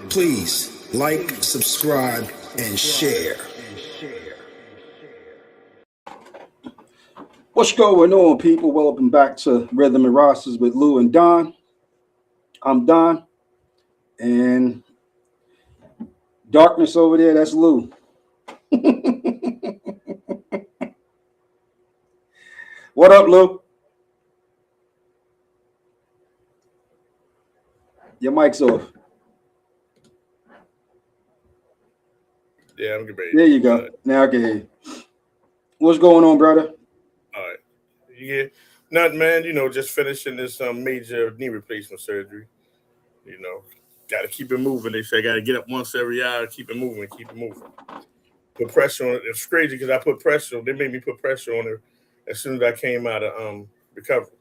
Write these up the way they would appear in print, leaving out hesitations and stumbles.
Please like, subscribe, and share. What's going on, people? Welcome back to Rhythm and Rosters with Lou and Don. I'm Don, and darkness over there, that's Lou. What up, Lou? Your mic's off. Yeah, I'm getting ready. There you go. Now I can hear you. What's going on, brother? All right. Yeah, nothing, man. Just finishing this major knee replacement surgery. Got to keep it moving. They say got to get up once every hour, keep it moving, keep it moving. Put pressure on it. It's crazy because I put pressure. They made me put pressure on her as soon as I came out of recovery.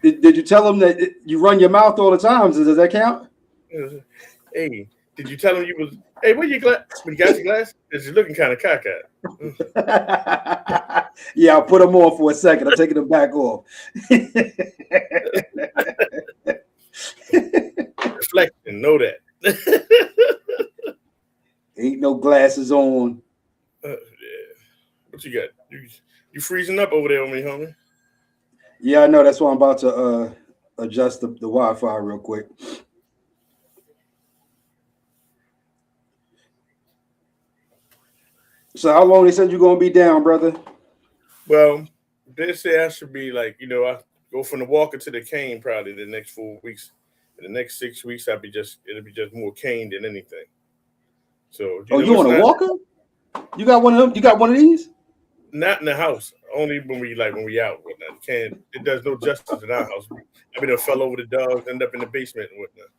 Did you tell them that you run your mouth all the time? Does that count? Hey, did you tell him you was? Hey, where you got your glass? Because you're looking kind of cockeyed. Yeah, I'll put them on for a second. I'm taking them back off. Reflection, know that. Ain't no glasses on. Yeah. What you got? You freezing up over there on me, homie? Yeah, I know. That's why I'm about to adjust the Wi-Fi real quick. So how long they said you're gonna be down, brother? Well, they say I should be like, I go from the walker to the cane probably the next 4 weeks. In the next 6 weeks, it'll be just more cane than anything. So you on a walker? You got one of them? You got one of these? Not in the house. Only when we out. Whatnot. It does no justice in our house. I mean, I fell over the dogs, end up in the basement and whatnot.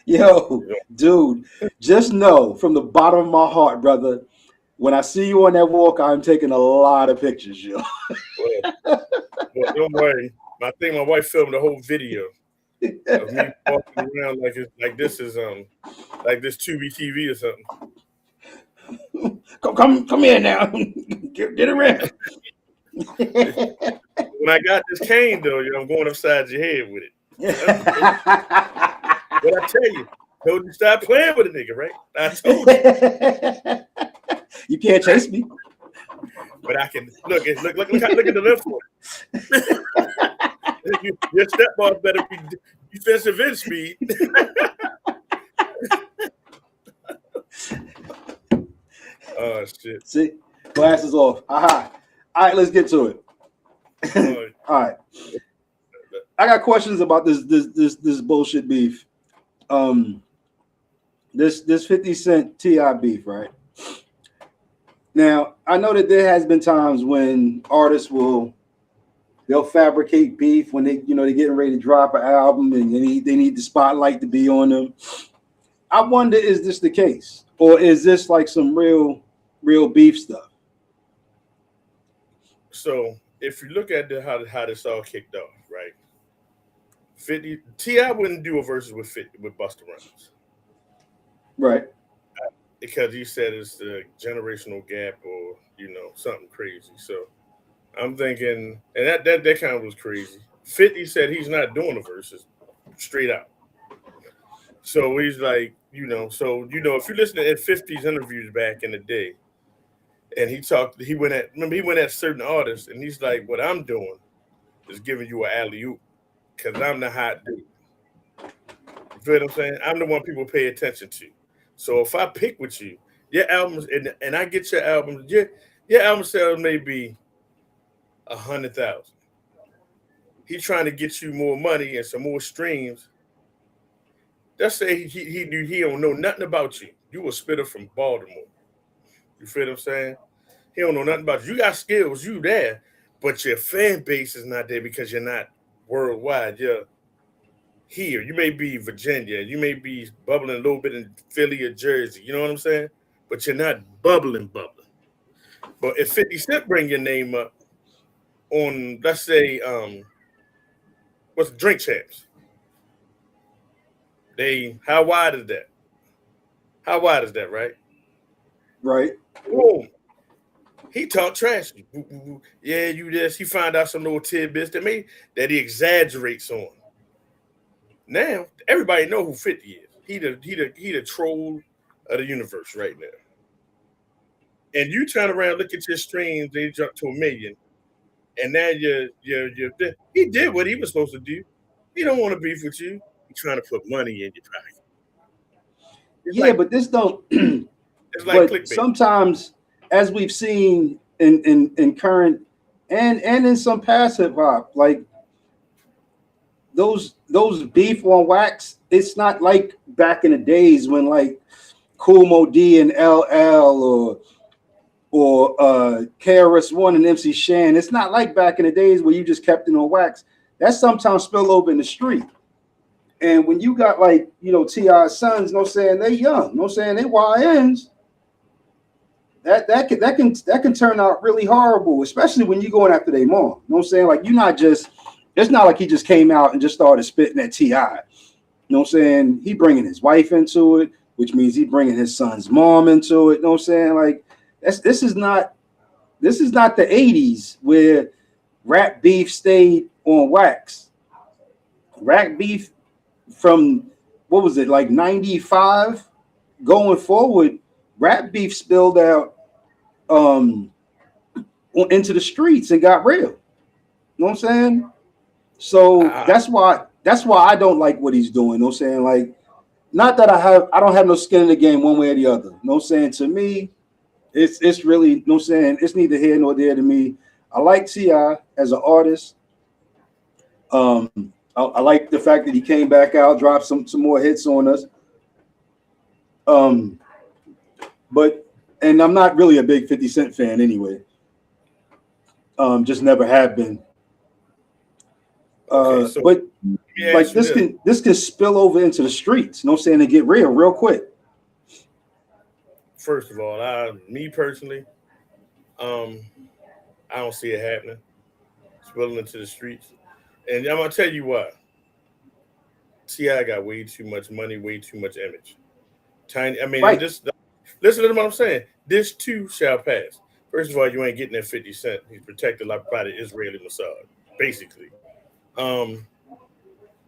Yo, dude, just know from the bottom of my heart, brother, when I see you on that walk, I'm taking a lot of pictures, yo. Well, don't worry. I think my wife filmed the whole video of me walking around like this is like this Tubi TV or something. Come here now. Get around. When I got this cane, though, I'm going upside your head with it. What I tell you, told you stop playing with a nigga, right? I told you. You can't chase me. But I can look at the left foot. Your stepmom better be defensive end speed. Oh shit. See, glasses off. Aha. All right, let's get to it. All right. I got questions about this bullshit beef. This 50 Cent T.I. beef, right? Now, I know that there has been times when artists they'll fabricate beef when they're getting ready to drop an album and they need the spotlight to be on them. I wonder, is this the case? Or is this like some real beef stuff? So if you look at how this all kicked off, right? 50 T.I. wouldn't do a versus with Busta Rhymes. Right. Because he said it's the generational gap or, something crazy. So I'm thinking, and that kind of was crazy. 50 said he's not doing the verses straight out. So he's like, if you listen to 50's interviews back in the day, and he went at certain artists, and he's like, what I'm doing is giving you an alley-oop because I'm the hot dude. You feel what I'm saying? I'm the one people pay attention to. So if I pick with you, your albums, and I get your albums, your album sales may be 100,000. He's trying to get you more money and some more streams. Let's say he don't know nothing about you. You a spitter from Baltimore. You feel what I'm saying? He don't know nothing about you. You got skills, you there, but your fan base is not there because you're not worldwide. You're here. You may be Virginia. You may be bubbling a little bit in Philly or Jersey. You know what I'm saying? But you're not bubbling. But if 50 Cent bring your name up on, let's say, what's Drink Champs? How wide is that? How wide is that, right? Right. Boom. He talked trash. Boo, boo, boo. Yeah, you this. He find out some little tidbits that he exaggerates on. Now everybody know who 50 is. He the troll of the universe right now. And you turn around, look at your streams, they jump to 1 million, and now he did what he was supposed to do. He don't want to beef with you. He's trying to put money in your pocket. But this don't. It's like but clickbait. Sometimes, as we've seen in current and in some past hip hop, like those beef on wax, it's not like back in the days when like Kool Moe Dee and LL or KRS-One and MC Shan. It's not like back in the days where you just kept it on wax. That sometimes spill over in the street. And when you got like, T.I.'s sons, saying they young, saying they YNs, that can turn out really horrible, especially when you're going after their mom. Saying? Like it's not like he just came out and just started spitting at T.I. Saying? He bringing his wife into it, which means he bringing his son's mom into it. Saying? Like this is not the 80s where rap beef stayed on wax. Rap beef from what was it, like 95 going forward, rap beef spilled out into the streets and got real. You know what I'm saying? So that's why I don't like what he's doing. You know what I'm saying? Like, not that I don't have no skin in the game one way or the other. You know what I'm saying? To me, it's really, you know what I'm saying, it's neither here nor there to me. I like T.I. as an artist. I like the fact that he came back out, dropped some more hits on us. And I'm not really a big 50 Cent fan anyway. Just never have been. Okay, but like this can spill over into the streets, you know what I'm saying, and get real quick. First of all, me personally, I don't see it happening, spilling into the streets. And I'm gonna tell you why. T.I. got way too much money, way too much image. Right. Listen to what I'm saying. This too shall pass. First of all, you ain't getting that 50 Cent. He's protected like by the Israeli Mossad, basically.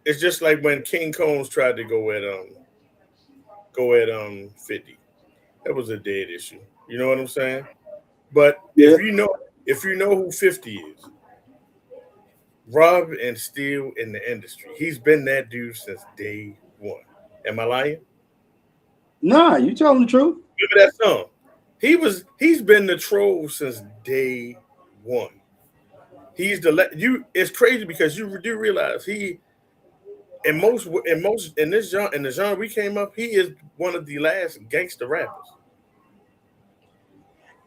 It's just like when King Combs tried to go at 50. That was a dead issue. You know what I'm saying? But if you know who 50 is, Rob and Steele in the industry, he's been that dude since day one. Am I lying? Nah, you telling the truth. Remember that song? He's been the troll since day one. He's it's crazy because you do realize in the genre we came up, he is one of the last gangster rappers.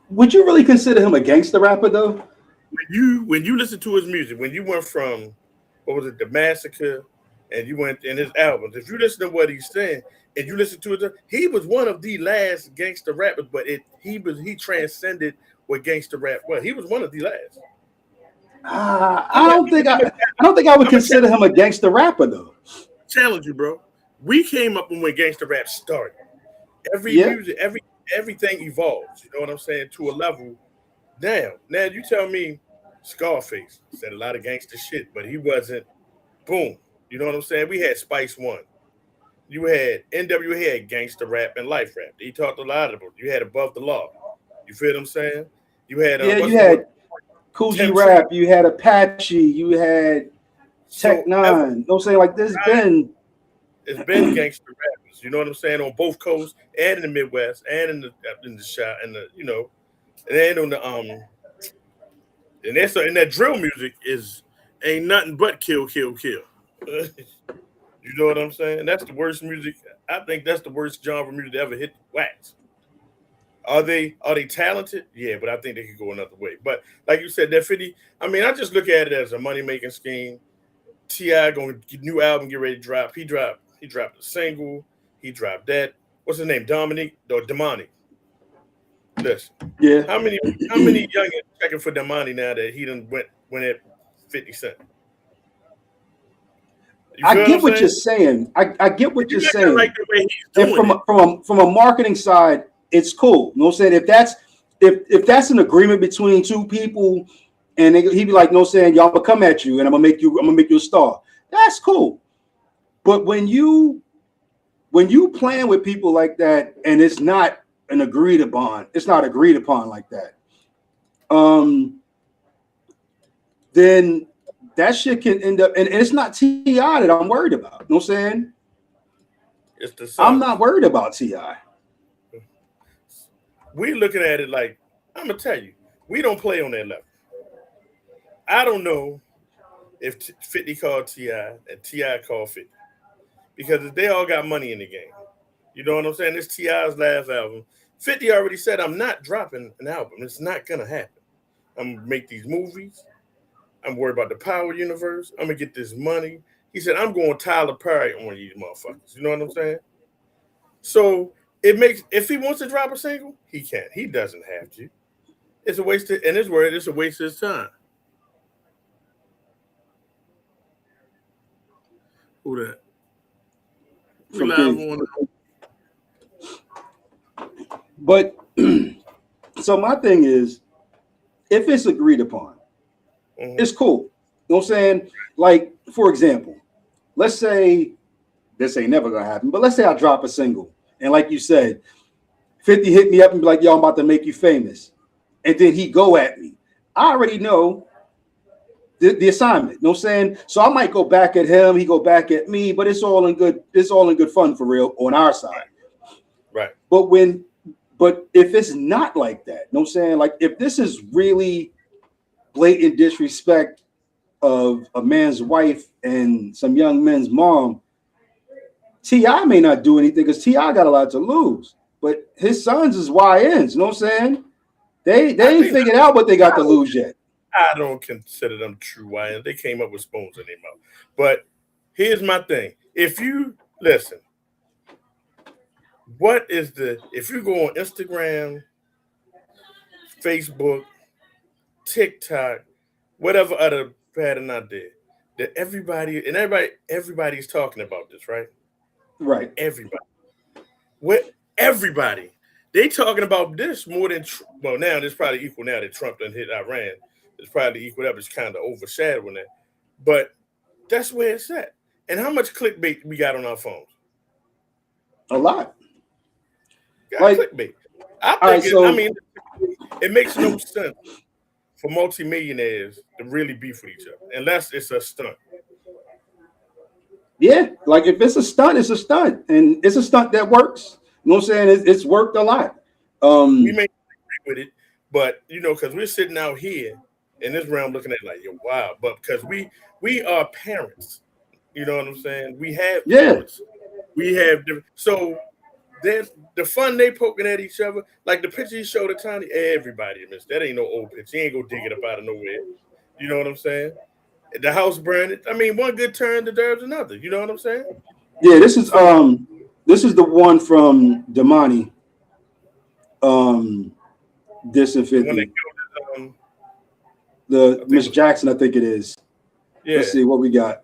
Would you really consider him a gangster rapper though? When you listen to his music, when you went from The Massacre, and you went in his albums, if you listen to what he's saying and you listen to it, he was one of the last gangster rappers, but he transcended what gangster rap was. He was one of the last. I don't think I would consider him a gangster rapper though. Challenge you, bro. We came up when gangster rap started. Music, everything evolves. You know what I'm saying? To a level. Damn. Now you tell me Scarface said a lot of gangster shit, but he wasn't. Boom. You know what I'm saying? We had Spice One. You had NWA had gangster rap and life rap. He talked a lot about it. You had Above the Law. You feel what I'm saying? You had you had Kool G Rap. You had Apache. You had Tech Nine. You know what I'm saying? Like it's been gangster rappers. You know what I'm saying? On both coasts and in the Midwest and in the shop and and on the and that drill music ain't nothing but kill. You know what I'm saying? That's the worst music. I think that's the worst genre of music to ever hit wax. Are they talented? Yeah, but I think they could go another way. But like you said, that 50, I just look at it as a money-making scheme. T.I. going to new album, get ready to drop. He dropped a single. He dropped that. What's his name? Dominic or Damani. Listen. Yeah. How many youngins checking for Damani now that he done went at 50 Cent? I get what you're saying. I get what you're saying. Like the way he's doing from a marketing side, it's cool. You know what I'm saying? if that's an agreement between two people, and he'd be like, no, saying y'all gonna come at you, and I'm gonna make you a star. That's cool. But when you playing with people like that, and it's not agreed upon like that, then that shit can end up, and it's not T.I. that I'm worried about. You know what I'm saying? It's the I'm not worried about T.I. We looking at it like, I'm gonna tell you, we don't play on that level. I don't know if 50 called T.I. and T.I. called 50, because they all got money in the game. You know what I'm saying? This T.I.'s last album. 50 already said, I'm not dropping an album. It's not gonna happen. I'm gonna make these movies. I'm worried about the Power universe. I'm gonna get this money. He said, I'm going Tyler Perry on these motherfuckers. You know what I'm saying? So it makes, if he wants to drop a single, he can. He doesn't have to. It's a waste of, and his word, it's a waste of his time. Who that? We live on. But so my thing is, if it's agreed upon, it's cool. You know what I'm saying? Like, for example, let's say this ain't never gonna happen, but let's say I drop a single, and like you said, 50 hit me up and be like, yo, I'm about to make you famous. And then he go at me. I already know the assignment. You know what I'm saying? So I might go back at him, he go back at me, but it's all in good fun for real on our side. Right. But if it's not like that, you know what I'm saying? Like, if this is really blatant disrespect of a man's wife and some young men's mom, T.I. may not do anything because T.I. got a lot to lose. But his sons is YNs, you know what I'm saying? They ain't figured out what they got to lose yet. I don't consider them true YNs. They came up with spoons in their mouth. But here's my thing. If you listen, if you go on Instagram, Facebook, TikTok, whatever other pattern out there, that everybody's talking about this, right? Right. Everybody. They talking about this more than now. It's probably equal now that Trump done hit Iran. It's probably equal up. It's kind of overshadowing that, but that's where it's at. And how much clickbait we got on our phones? A lot. Clickbait. It makes no sense for multimillionaires to really beef with each other unless it's a stunt. Yeah, like if it's a stunt, it's a stunt, and it's a stunt that works. You know what I'm saying? It's worked a lot. We may agree with it, but because we're sitting out here in this realm looking at it like, yo, wow. But because we are parents, you know what I'm saying? We have parents. We have so there's the fun they poking at each other. Like the picture you showed of Tiny, everybody missed. That ain't no old picture. He ain't go dig it up out of nowhere. You know what I'm saying? The house burned. I mean, one good turn deserves another. You know what I'm saying? Yeah, this is the one from Damani. This and 50. When they killed the Miss Jackson, I think it is. Yeah. Let's see what we got.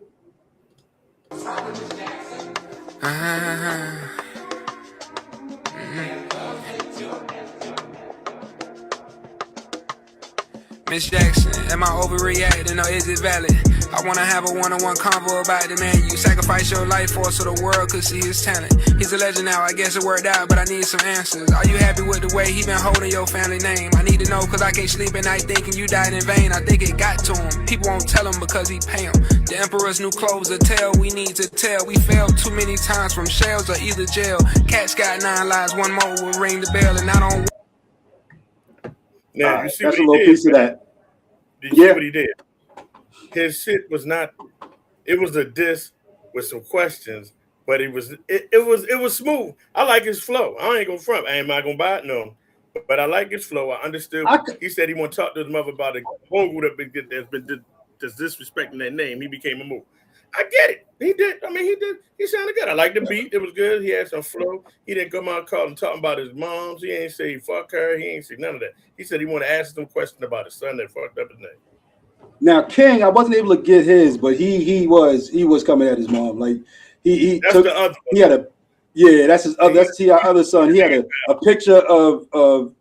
Miss Jackson, am I overreacting or is it valid? I wanna have a one-on-one convo about the man you sacrifice your life for so the world could see his talent. He's a legend now, I guess it worked out, but I need some answers. Are you happy with the way he been holding your family name? I need to know cause I can't sleep at night thinking you died in vain. I think it got to him. People won't tell him because he pay him. The emperor's new clothes a tale we need to tell. We failed too many times from shells or either jail. Cat's got 9 lives, one more will ring the bell and I don't... Now, you see that's what a little piece of that. You see what he did? His shit was not. It was a diss with some questions, but it was smooth. I like his flow. I ain't gonna front. Am I gonna buy it? No, but I like his flow. I understood. He said he want to talk to his mother about a homegroup that's been disrespecting that name. He became a move. I get it. He did. I mean, he did. He sounded good. I like the beat. It was good. He had some flow. He didn't come out calling talking about his moms. He ain't say fuck her. He ain't say none of that. He said he want to ask some questions about his son that fucked up his name. Now King, I wasn't able to get his, but he was coming at his mom like he had Yeah, that's his. That's T.I. other son. He had a picture of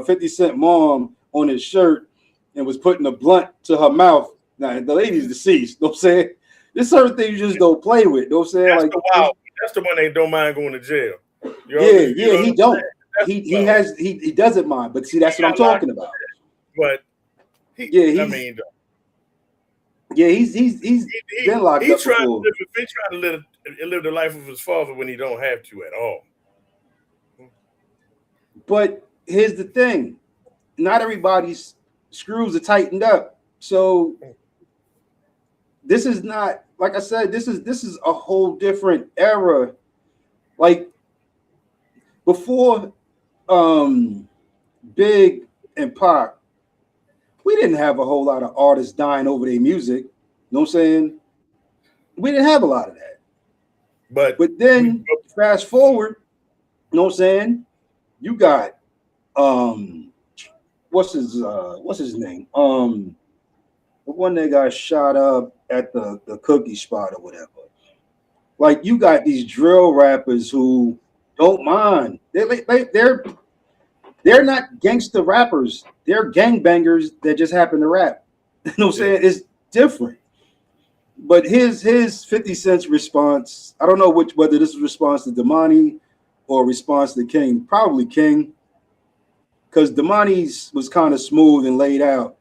50 Cent mom on his shirt and was putting a blunt to her mouth. Now the lady's deceased. You know what I'm saying? There's certain things you just don't play with. You know what I'm saying? That's Like the wild. That's the one they don't mind going to jail. He don't. He doesn't mind. But see, that's what I'm talking about. But he's been locked up trying before. He trying to live the life of his father when he don't have to at all. But here's the thing: not everybody's screws are tightened up. So this is not, like I said, this is a whole different era. Like before Big and Pac, we didn't have a whole lot of artists dying over their music. You know what I'm saying? We didn't have a lot of that. But then fast forward, you know what I'm saying? You got what's his name? The one that got shot up at the cookie spot or whatever. Like you got these drill rappers who don't mind. They're not gangster rappers. They're gangbangers that just happen to rap. You know what I'm saying? It's different. But his 50 Cent's response, I don't know whether this is response to Damani or response to King. Probably King. Because Damani's was kind of smooth and laid out.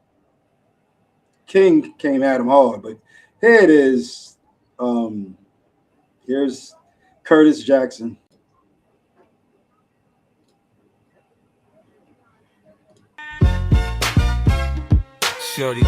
King came at him hard. But here it is. Here's Curtis Jackson. Shorty,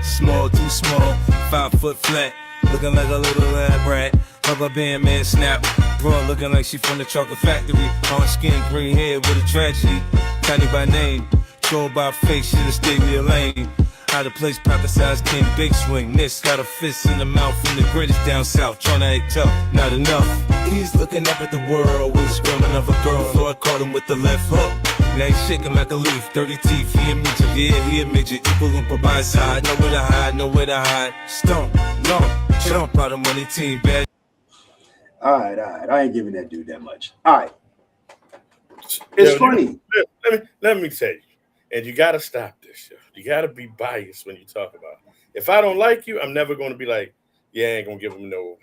small, too small, 5 foot flat, looking like a little lab rat. Rubber band man snap, raw looking like she from the chocolate factory. On skin, green hair with a tragedy. Tiny by name, trolled by face, should've stayed in your lane. Out of place, pocket size king, big swing. This got a fist in the mouth from the greatest down south. Tryna act tough, not enough. He's looking up at the world with screaming of a girl. Floyd caught him with the left hook. Now he's shaking like a leaf, dirty teeth. He a midget, yeah, he a midget. Equal and by side, nowhere to hide, nowhere to hide. Stomp, no, jump out of money team, bad. All right. I ain't giving that dude that much. All right. It's funny. Let me tell you, and you got to stop this. You got to be biased when you talk about it. If I don't like you, I'm never going to be like, yeah, I ain't going to give him no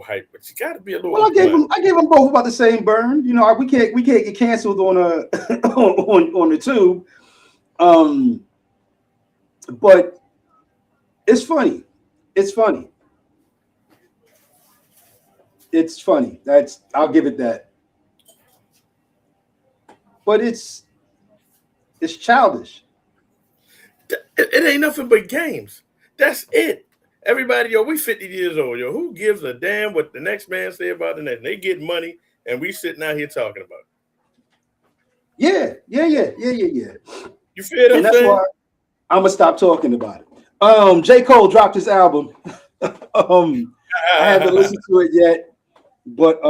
hype. But you got to be a little. Well, I gave them both about the same burn. You know, we can't get canceled on on the tube. But it's funny. It's funny. It's funny. I'll give it that. But it's childish. It ain't nothing but games. That's it. Everybody, we 50 years old, Who gives a damn what the next man say about the next? They get money, and we sitting out here talking about it. Yeah. You feel that? That's why I'm gonna stop talking about it. J. Cole dropped his album. I haven't listened to it yet, but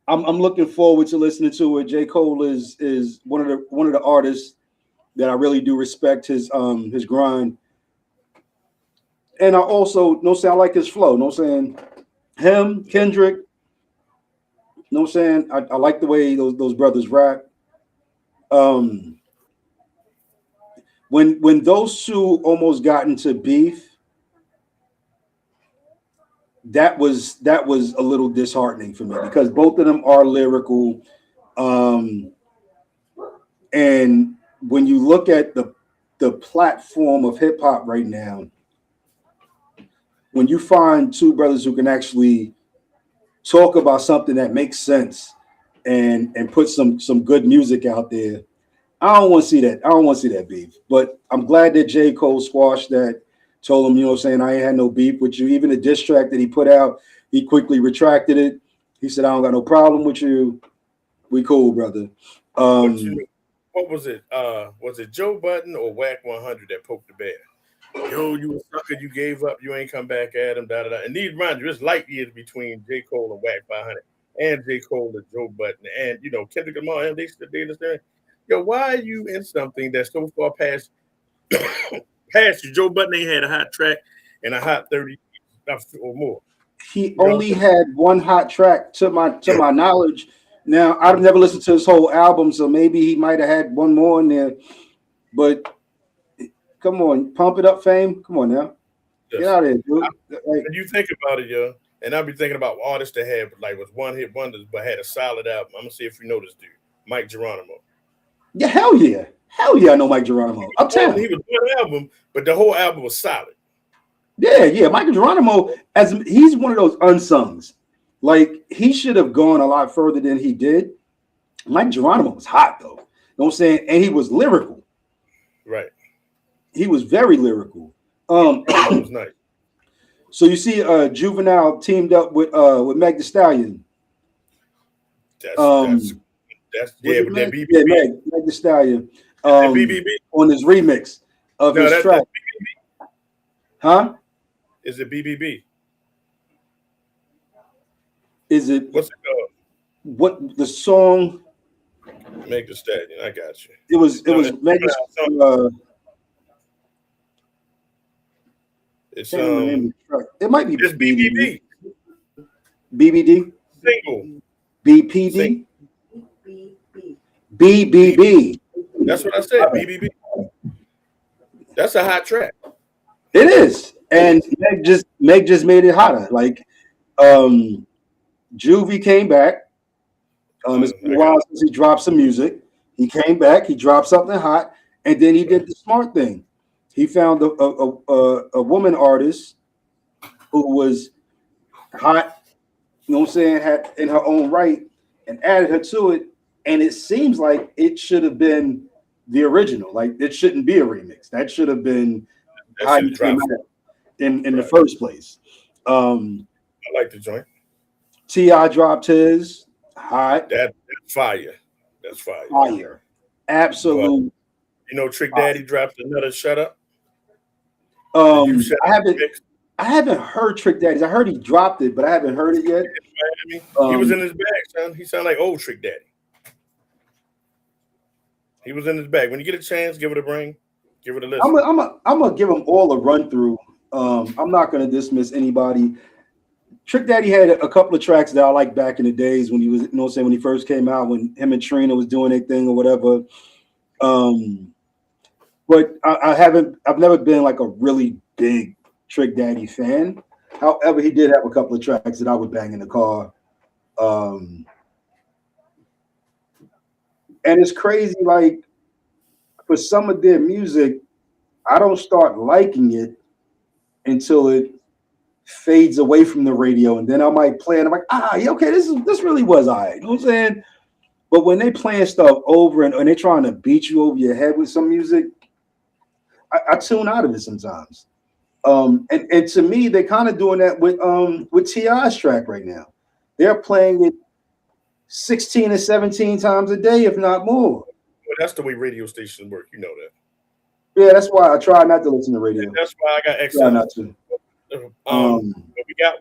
I'm looking forward to listening to it. J. Cole is one of the artists that I really do respect his grind. And I also I like his flow. Him, Kendrick. I like the way those brothers rap. When those two almost got into beef, that was a little disheartening for me because both of them are lyrical. And when you look at the platform of hip hop right now, when you find two brothers who can actually talk about something that makes sense and put some good music out there, I don't want to see that. I don't want to see that beef. But I'm glad that J. Cole squashed that, told him, I ain't had no beef with you. Even the diss track that he put out, he quickly retracted it. He said, I don't got no problem with you. We cool, brother. What was it? Was it Joe Budden or Whack 100 that poked the bear? You a sucker, you gave up, you ain't come back at him, da-da-da. And these remind you, there's light years between J. Cole and Whack 500 and J. Cole and Joe Budden and, Kendrick Lamar, and they understand. Why are you in something that's so far past you? Joe Budden ain't had a hot track and a hot 30 or more. he only had one hot track to my knowledge. Now I've never listened to his whole album, so maybe he might have had one more in there. But come on, pump it up, Fame. Come on now, get out of here, dude. Like, when you think about it, yo, and I'll be thinking about artists that had like was one hit wonders but had a solid album. I'm gonna see if you know this dude, Mike Geronimo. yeah, hell yeah, I know Mike Geronimo. I'm telling He you. was one album, but the whole album was solid. Yeah, Michael Geronimo, as he's one of those unsungs. Like he should have gone a lot further than he did. Mike Geronimo was hot though. You know what I'm saying? And he was lyrical. Right. He was very lyrical. It was nice. So you see, Juvenile teamed up with Meg Thee Stallion. That's Yeah, but that BBB. Yeah, Meg Thee Stallion. That BBB. On his remix of his track. BBB. Huh? Is it BBB? Is it What's it called? what the song? Meg Thee Stallion. I got you. It was Meg Thee It's can't remember the name of the track. It might be it's BBB. BBD? Single. BPD? BBB. That's what I said. BBB. That's a hot track. It is. And Meg just made it hotter. Like Juvie came back. It's been a while since he dropped some music. He came back, he dropped something hot, and then he did the smart thing. He found a woman artist who was hot, you know what I'm saying, had in her own right, and added her to it. And it seems like it should have been the original. Like it shouldn't be a remix. That should have been how he came out in the first place. I like the joint. T.I. dropped his hot. That's fire. That's fire. Fire. Absolute. But, you know, Trick Daddy dropped another Shut Up. I haven't heard Trick Daddy's. I heard he dropped it, but I haven't heard it yet. He was in his bag, son. He sounded like old Trick Daddy. He was in his bag. When you get a chance, give it a ring. Give it a listen. I'm gonna give them all a run through. I'm not gonna dismiss anybody. Trick Daddy had a couple of tracks that I liked back in the days when he was, you know what I'm saying, when he first came out, when him and Trina was doing their thing or whatever. But I've never been like a really big Trick Daddy fan. However, he did have a couple of tracks that I would bang in the car. And it's crazy, like for some of their music, I don't start liking it until it fades away from the radio, and then I might play it. I'm like, yeah, okay, this really was all right. You know what I'm saying? But when they playing stuff over and they're trying to beat you over your head with some music, I tune out of it sometimes. And to me, they're kind of doing that with T.I.'s track right now. They're playing it 16 or 17 times a day, if not more. Well, that's the way radio stations work. You know that. Yeah, that's why I try not to listen to radio. And that's why I got Try excellent. not to.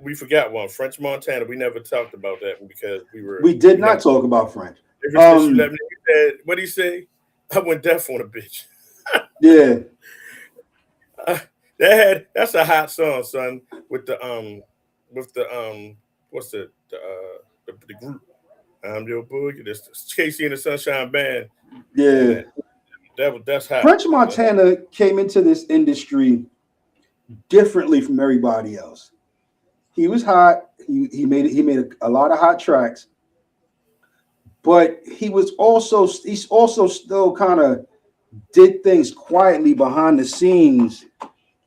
We forgot one. French Montana. We never talked about that because we did not talk about French. What did he say? I went deaf on a bitch. Yeah. That's a hot song, son. With the what's the group? I'm your boogie. That's Casey and the Sunshine Band. Yeah. That's hot. French Montana came into this industry differently from everybody else. He was hot. He made a lot of hot tracks, but he's also still kind of did things quietly behind the scenes.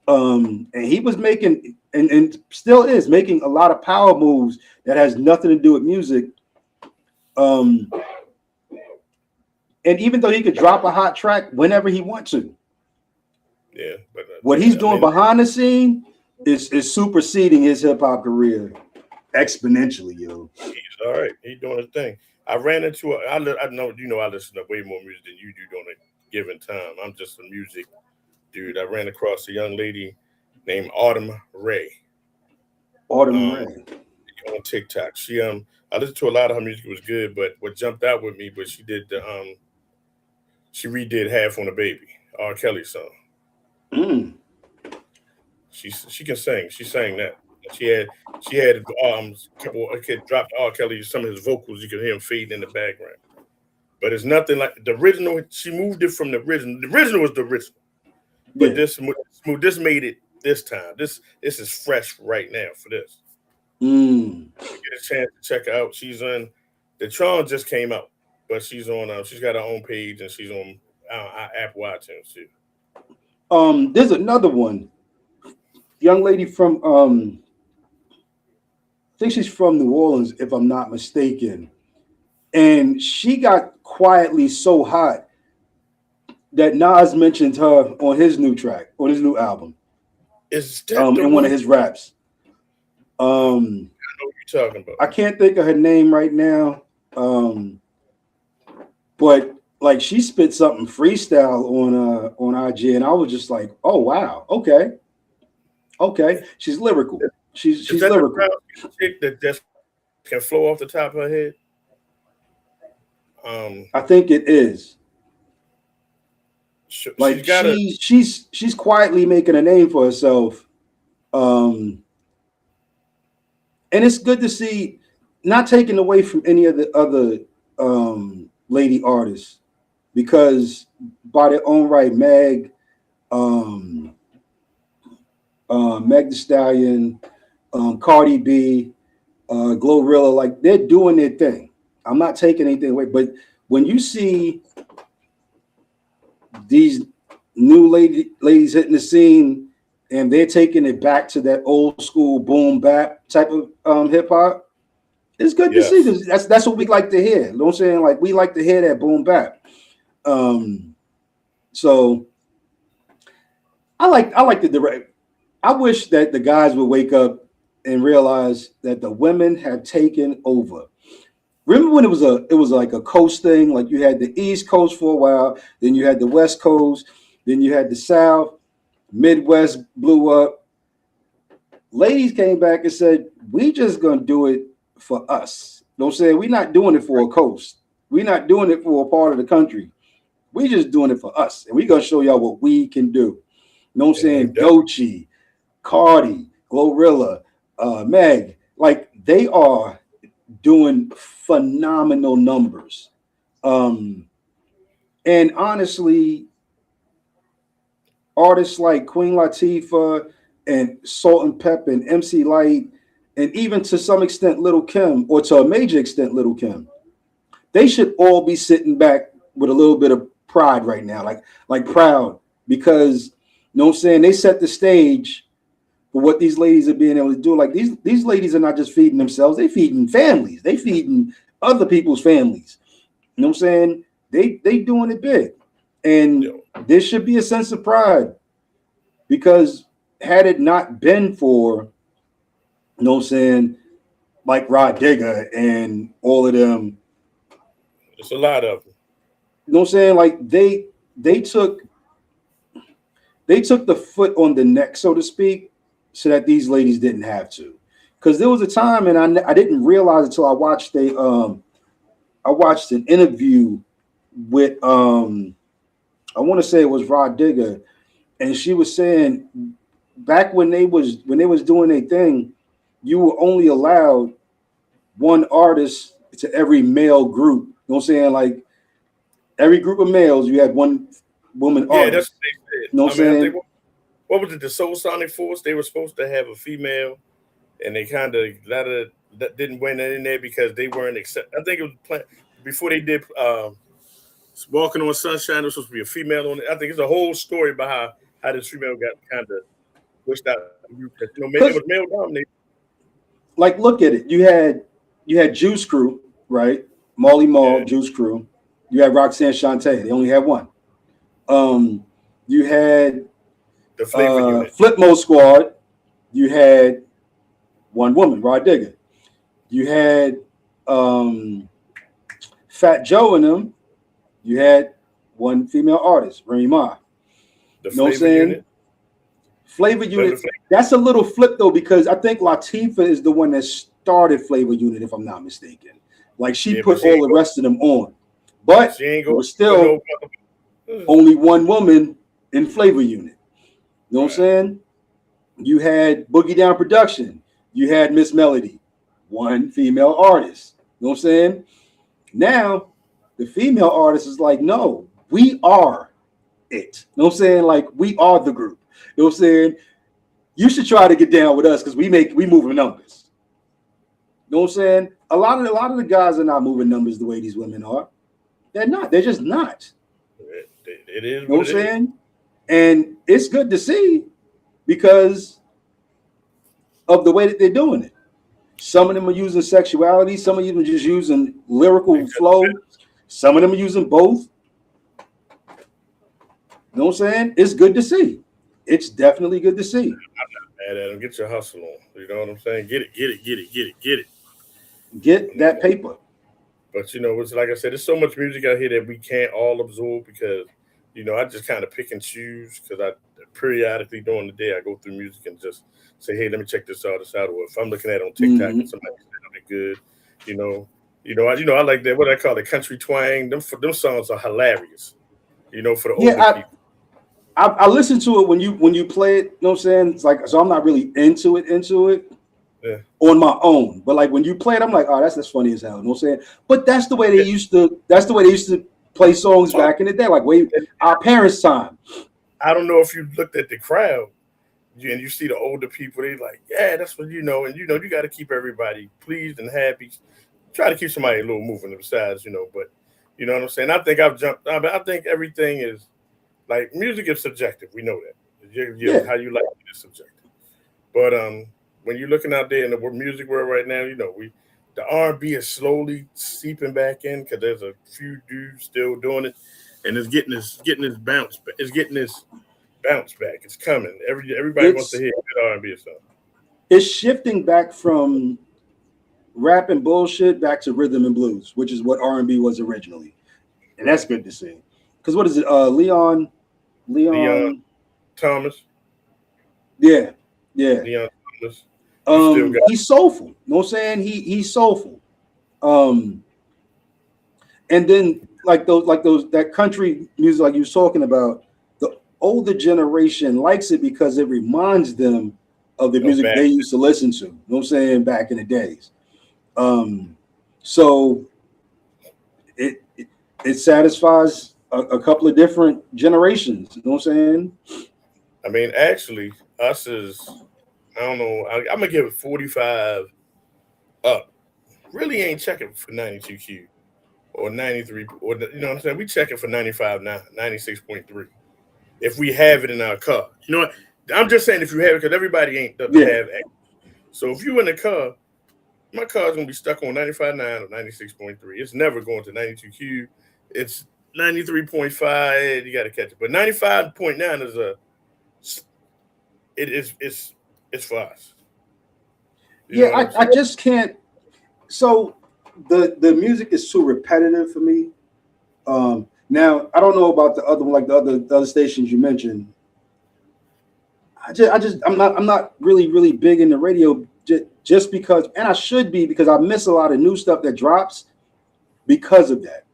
And he was making and still is making a lot of power moves that has nothing to do with music. And even though he could drop a hot track whenever he wants to, yeah, but what he's doing behind the scene is superseding his hip hop career exponentially, yo. He's all right. He's doing his thing. I ran into I know you know I listen to way more music than you do during a given time. I'm just a music dude. I ran across a young lady named Autumn Ray. Autumn Ray on TikTok. She I listened to a lot of her music. It was good, but what jumped out with me was she did the she redid Half on a Baby, R. Kelly song. She can sing. She sang that. She had a couple. A kid dropped R. Kelly some of his vocals. You could hear him fading in the background. But it's nothing like the original. She moved it from the original. The original was the original. But this made it this time. This is fresh right now for this. Get a chance to check her out. She's on the Tron just came out, but she's on. She's got her own page and she's on Apple iTunes too. There's another one. Young lady from I think she's from New Orleans, if I'm not mistaken, and she got quietly so hot that Nas mentioned her on his new track, on his new album. Is that in one of his raps? I know what you're talking about. I can't think of her name right now. But like she spit something freestyle on IG, and I was just like, oh wow, okay. She's lyrical. She's lyrical. The chick that just can flow off the top of her head. I think it is. Like she's quietly making a name for herself. And it's good to see, not taken away from any of the other lady artists, because by their own right, Meg Thee Stallion, Cardi B, Glorilla, like they're doing their thing. I'm not taking anything away, but when you see these new ladies hitting the scene and they're taking it back to that old school boom bap type of hip hop, it's good to see, because that's what we like to hear. You know what I'm saying? Like we like to hear that boom bap. So I like the direct. I wish that the guys would wake up and realize that the women have taken over. Remember when it was like a coast thing? Like you had the East Coast for a while, then you had the West Coast, then you had the South, Midwest blew up. Ladies came back and said, we just gonna do it for us. You know what I'm saying? We're not doing it for a coast. We're not doing it for a part of the country. We just doing it for us. And we're gonna show y'all what we can do. You know what I'm saying? Doechii, Cardi, Glorilla, Meg, like they are doing phenomenal numbers. And honestly, artists like Queen Latifah and Salt and Pepper and MC Lyte, and even to some extent Little Kim, or to a major extent Little Kim, they should all be sitting back with a little bit of pride right now, like proud, because you know what I'm saying, they set the stage for what these ladies are being able to do. Like these ladies are not just feeding themselves, they feeding families, they feeding other people's families. You know what I'm saying? They doing it big. And there should be a sense of pride, because had it not been for, you know what I'm saying, like Rod Digger and all of them, it's a lot of them. You know what I'm saying? Like they took the foot on the neck, so to speak, so that these ladies didn't have to. Because there was a time, and I didn't realize until I watched an interview with I want to say it was Rod Digger, and she was saying back when they was doing their thing, you were only allowed one artist to every male group. You know what I'm saying? Like every group of males, you had one woman artist. Yeah, that's what they said. You know what I'm saying? What was it? The Soul Sonic Force? They were supposed to have a female, and they kind of didn't win in there because they weren't accept. I think it was before they did Walking on Sunshine. There was supposed to be a female on it. I think it's a whole story about how this female got kind of pushed out. You know, maybe it was male dominated. Like, look at it. You had Juice Crew, right? Marley Marl, Juice Crew. You had Roxanne Shante. They only had one. You had the Flavor Unit. Flip Mode Squad. You had one woman, Rod Digger. You had Fat Joe and them. You had one female artist, Remy Ma. The you know what I'm saying? Unit. Flavor Unit. That's a little flip though, because I think Latifah is the one that started Flavor Unit, if I'm not mistaken. Like she put all the rest of them on, but it was still only one woman in Flavor Unit. You know what I'm saying? You had Boogie Down Production. You had Miss Melody, one female artist. You know what I'm saying? Now, the female artist is like, no, we are it. You know what I'm saying? Like, we are the group. You know what I'm saying? You should try to get down with us because we moving numbers. You know what I'm saying? A lot of the guys are not moving numbers the way these women are. They're not. They're just not. It is. You know what I'm saying? And it's good to see because of the way that they're doing it. Some of them are using sexuality. Some of them are just using lyrical flow. Some of them are using both. You know what I'm saying? It's good to see. It's definitely good to see. I'm not mad at them. Get your hustle on. You know what I'm saying? Get it. Get that paper. But, it's like I said, there's so much music out here that we can't all absorb because, I just kind of pick and choose because I periodically during the day I go through music and just say, hey, let me check this artist out. Or if I'm looking at it on TikTok and somebody said good, I like that, what I call it, country twang. Them songs are hilarious, for the older people. I listen to it when you play it, you know what I'm saying? It's like, so I'm not really into it on my own. But like when you play it, I'm like, oh, that's funny as hell. You know what I'm saying? But that's the way they used to play songs back in the day, like our parents' time. I don't know if you looked at the crowd and you see the older people, they like, yeah, that's what and you got to keep everybody pleased and happy. Try to keep somebody a little moving besides, but you know what I'm saying? I think I think everything is like music is subjective. We know that. How you like it is subjective. But when you're looking out there in the music world right now, the R&B is slowly seeping back in because there's a few dudes still doing it, and it's getting this bounce back. It's getting this bounce back. It's coming. Everybody wants to hear good R&B or something. It's shifting back from rap and bullshit back to rhythm and blues, which is what R&B was originally, and that's good to see. Because what is it? Leon Thomas. Yeah. Leon Thomas. He's soulful. You know what I'm saying? He's soulful. And then like those that country music like you was talking about, the older generation likes it because it reminds them of the music they used to listen to. You know what I'm saying? Back in the days. So it satisfies a couple of different generations. You know what I'm saying? I mean, actually, us is, I don't know, I'm going to give it 45 up. Really ain't checking for 92Q or 93, or, you know what I'm saying? We checking for 95 now, 96.3. If we have it in our car. You know what? I'm just saying if you have it, because everybody doesn't have it. So if you in the car, my car's going to be stuck on 95.9 or 96.3. It's never going to 92Q. It's 93.5. You got to catch it. But 95.9 is it's for us. I just can't. So the music is too repetitive for me. Now I don't know about the other one, like the other stations you mentioned. I'm not really big in the radio just because, and I should be because I miss a lot of new stuff that drops because of that.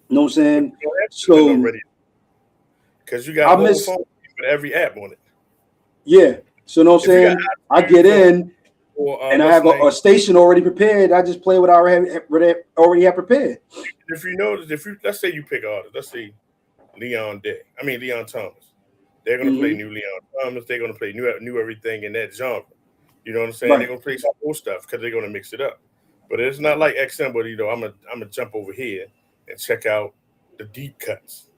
You know what I'm saying? So because you got a phone with every app on it. Yeah. So you know what I'm saying? I get in and I have a station already prepared. I just play what I already have prepared. If you notice, let's say you pick an artist, let's say Leon Thomas. They're gonna play new Leon Thomas. They're gonna play new everything in that genre. You know what I'm saying? Right. They're gonna play some old stuff because they're gonna mix it up. But it's not like XM. But I'm gonna jump over here and check out the deep cuts.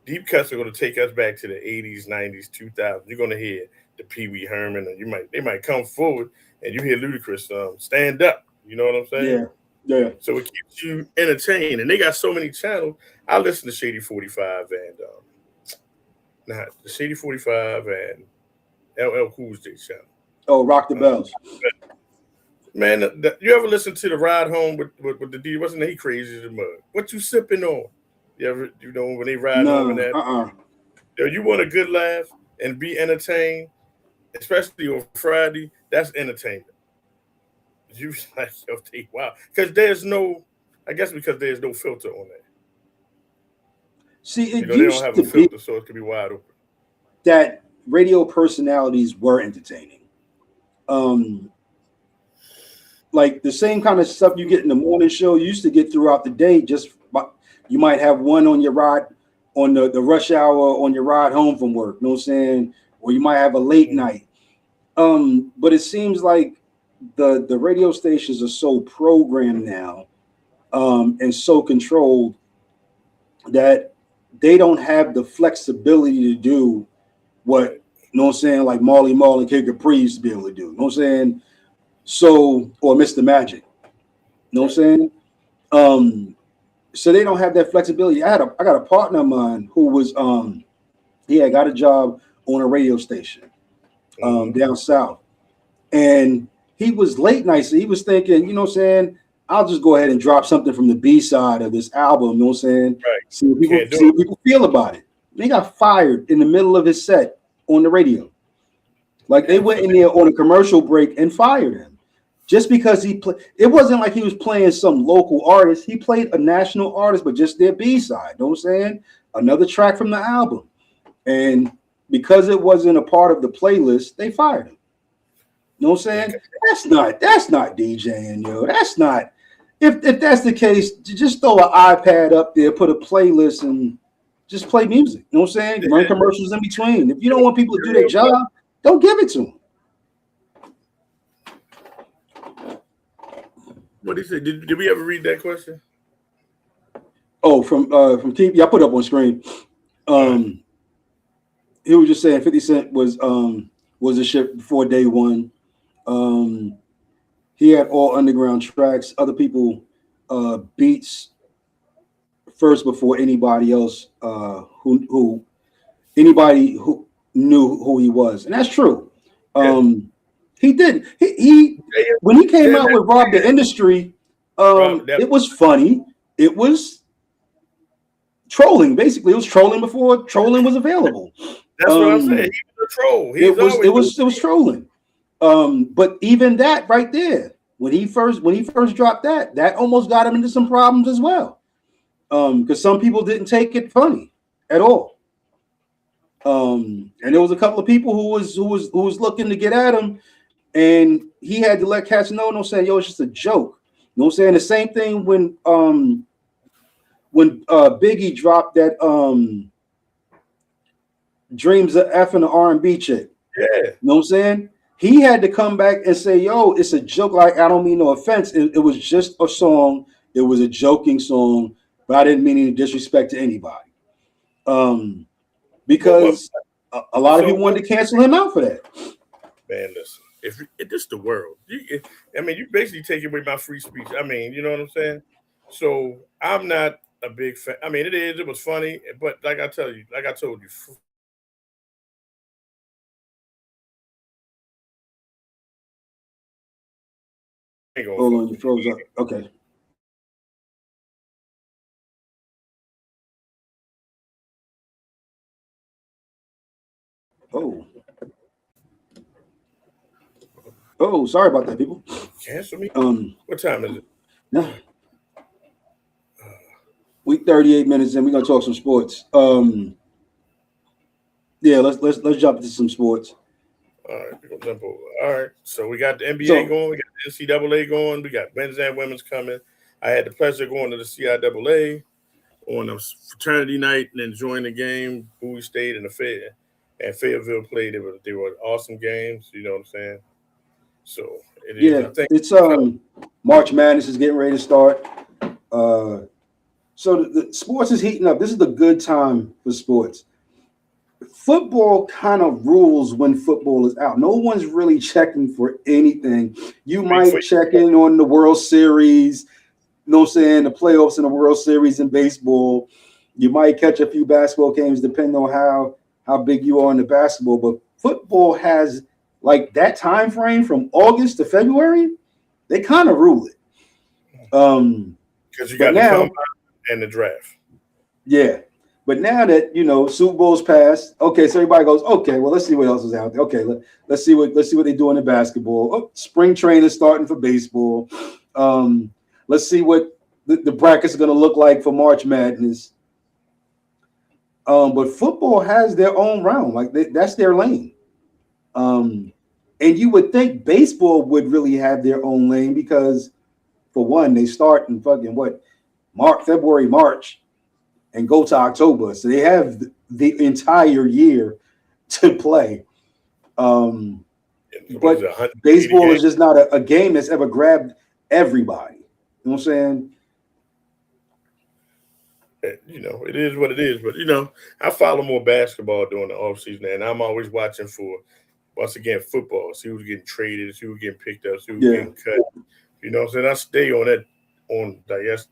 Deep cuts are gonna take us back to the 80s, 90s, 2000s. You're gonna hear the Pee Wee Herman, and they might come forward and you hear Ludacris stand up. You know what I'm saying? Yeah. So it keeps you entertained, and they got so many channels. I listen to Shady 45 and the Shady 45 and LL Cool J channel. Oh, Rock the Bells. Man, you ever listen to the ride home with the D? Wasn't he crazy as a mug? What you sipping on? You ever, when they ride home and that? You want a good laugh and be entertained, especially on Friday. That's entertainment. You like, wow, because there's no filter on that. See, they don't have a filter, so it can be wide open. That radio personalities were entertaining. like the same kind of stuff you get in the morning show, you used to get throughout the day. You might have one on your ride on the rush hour on your ride home from work. You know what I'm saying? Or you might have a late night. But it seems like the radio stations are so programmed now, and so controlled that they don't have the flexibility to do what, you know what I'm saying, like Marley Marl and Kid Capri used to be able to do. You know what I'm saying? So, or Mr. Magic. You know what I'm saying? So they don't have that flexibility. I got a partner of mine who was he had got a job on a radio station down south. And he was late night, so he was thinking, you know what I'm saying, I'll just go ahead and drop something from the B side of this album, you know what I'm saying? Right. See what people feel about it. They got fired in the middle of his set on the radio. Like they went in there on a commercial break and fired him. Just because he played, it wasn't like he was playing some local artist. He played a national artist, but just their B-side. You know what I'm saying? Another track from the album. And because it wasn't a part of the playlist, they fired him. You know what I'm saying? That's not DJing, yo. That's not. If that's the case, just throw an iPad up there, put a playlist, and just play music. You know what I'm saying? Run commercials in between. If you don't want people to do their job, don't give it to them. What did he say? Did we ever read that question? Oh, from TV. Yeah, I put it up on screen. He was just saying 50 Cent was a shit before day one. He had all underground tracks. Other people beats first before anybody else who anybody who knew who he was, and that's true. He did. He when he came out with Rob the Industry, it was funny. It was trolling. Basically, it was trolling before trolling was available. That's what I'm saying. He was a troll. It was trolling. But even that right there, when he first dropped that almost got him into some problems as well. Because some people didn't take it funny at all. And there was a couple of people who was looking to get at him, and he had to let cats know, no saying, yo, it's just a joke. You know what I'm saying? The same thing when Biggie dropped that Dreams of F and the R&B chick. Yeah. You know what I'm saying? He had to come back and say, yo, it's a joke. Like, I don't mean no offense. It was just a song. It was a joking song, but I didn't mean any disrespect to anybody. Because a lot of people wanted to cancel him out for that. Man, listen, if this the world, you basically take away my free speech. I mean, you know what I'm saying? So I'm not a big fan. I mean, it was funny, but like I told you, Hold on, you froze up. Okay. Oh, sorry about that, people. Cancel me? What time is it? No. We 38 minutes in. We're gonna talk some sports. Yeah, let's jump into some sports. All right, we're gonna jump over. All right, so we got the NBA going, we got the NCAA going, we got men's and women's coming. I had the pleasure of going to the CIAA on a fraternity night and enjoying the game. Bowie State and Fayetteville played. They were awesome games. You know what I'm saying? So it's March Madness is getting ready to start. So the sports is heating up. This is the good time for sports. Football kind of rules when football is out. No one's really checking for anything. You might check in on the World Series, you know what I'm saying, the playoffs in the World Series in baseball. You might catch a few basketball games depending on how big you are in the basketball. But football has like that time frame from August to February. They kind of rule it. Because you got the combine and the draft. Yeah. But now that, you know, Super Bowl's passed, okay, so everybody goes, okay, well, let's see what else is out there. Okay, let's see what they do in basketball. Oh, spring training starting for baseball. Let's see what the brackets are going to look like for March Madness. But football has their own round, like that's their lane. And you would think baseball would really have their own lane because, for one, they start in fucking February, March, and go to October. So they have the entire year to play. But baseball is just not a game that's ever grabbed everybody. You know what I'm saying? You know, it is what it is. But, you know, I follow more basketball during the offseason, and I'm always watching for, once again, football. See who's getting traded, see who's getting picked up, see who's getting cut. You know what I'm saying? I stay on that.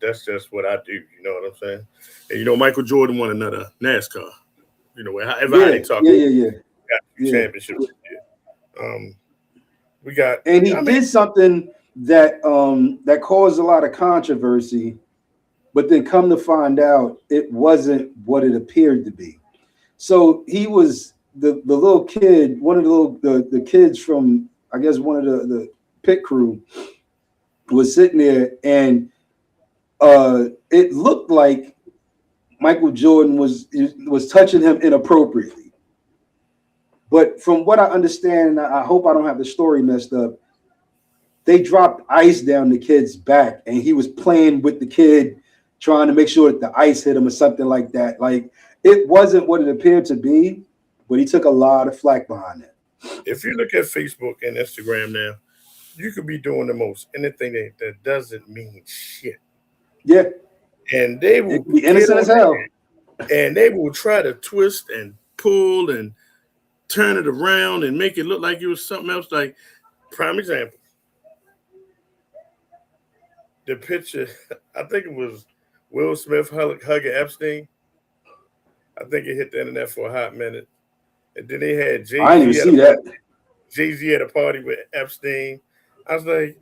That's just what I do. You know what I'm saying? And, you know, Michael Jordan won another NASCAR. You know, however they talk about championship. We got, and he did something that that caused a lot of controversy, but then come to find out it wasn't what it appeared to be. So he was the little kid, one of the kids from, I guess, one of the pit crew was sitting there, and it looked like Michael Jordan was touching him inappropriately. But from what I understand, I hope I don't have the story messed up, they dropped ice down the kid's back, and he was playing with the kid, trying to make sure that the ice hit him or something like that. Like, it wasn't what it appeared to be, but he took a lot of flack behind it. If you look at Facebook and Instagram now, you could be doing the most anything that doesn't mean shit. Yeah. And they will be innocent as hell. And they will try to twist and pull and turn it around and make it look like it was something else. Like, prime example, the picture, I think it was Will Smith hugging Epstein. I think it hit the internet for a hot minute. And then they had Jay-Z. I didn't even see that. Jay-Z at a party with Epstein. I was like,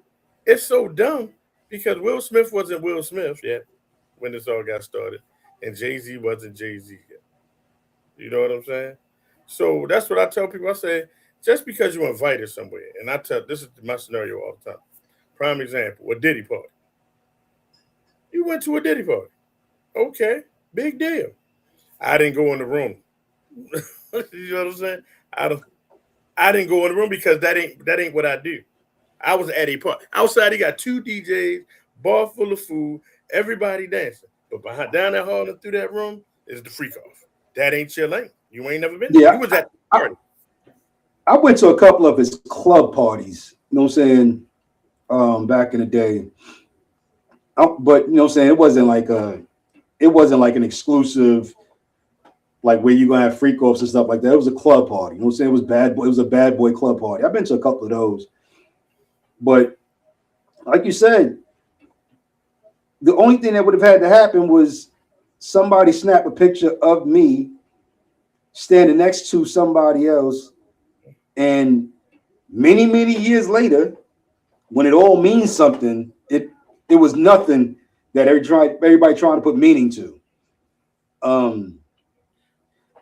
it's so dumb because Will Smith wasn't Will Smith yet when this all got started. And Jay-Z wasn't Jay-Z yet. You know what I'm saying? So that's what I tell people. I say, just because you're invited somewhere, and this is my scenario all the time. Prime example, a Diddy party. You went to a Diddy party. Okay, big deal. I didn't go in the room. You know what I'm saying? I didn't go in the room because that ain't what I do. I was at a party. Outside, he got 2 DJs, bar full of food, everybody dancing. But down that hall and through that room is the freak off. That ain't your lane. You ain't never been there. You was at the party. I went to a couple of his club parties, you know what I'm saying, back in the day. But, you know what I'm saying, it wasn't like an exclusive, like where you're going to have freak offs and stuff like that. It was a club party. You know what I'm saying? It was a bad boy club party. I've been to a couple of those. But like you said, the only thing that would have had to happen was somebody snap a picture of me standing next to somebody else, and many, many years later, when it all means something, it was nothing that everybody trying to put meaning to.